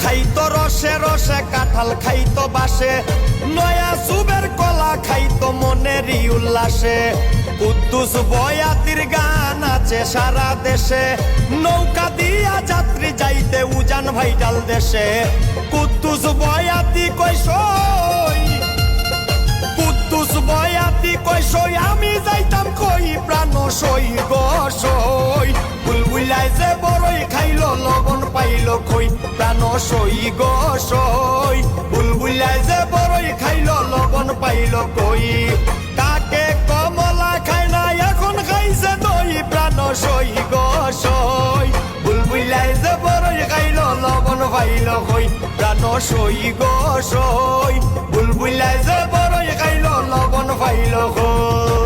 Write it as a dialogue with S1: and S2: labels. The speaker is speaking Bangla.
S1: খাইতো রসে রসে কাঁঠাল খাইতো বাসে নয়া সুবের কলা খাইতো মনেরই উল্লাসে কুদ্দুস বয়াতির গান আছে সারা দেশে নৌকা দিয়া যাত্রী যাইতে উজান ভাইটাল দেশে কুদ্দুস বয়াতি কইসই কুদ্দুস বয়াতি কইসই আমি যাইতাম কই প্রাণ সই গো সই বুলবুলাই যে বড়ই খাইলো লবণ পাইলো কই প্রাণ সই গো সই বুলবুলাই যে বড়ই খাইলো লবণ পাইলো কই কাকে কমলা খায় না এখন খাইছে দই প্রাণ সই গো সই বুলবুলাই যে বড়ই খাইলো লবণ পাইলো কই প্রাণ সই গো সই বুলবুলাই যে বড়ই খাইলো লবণ পাইলো কই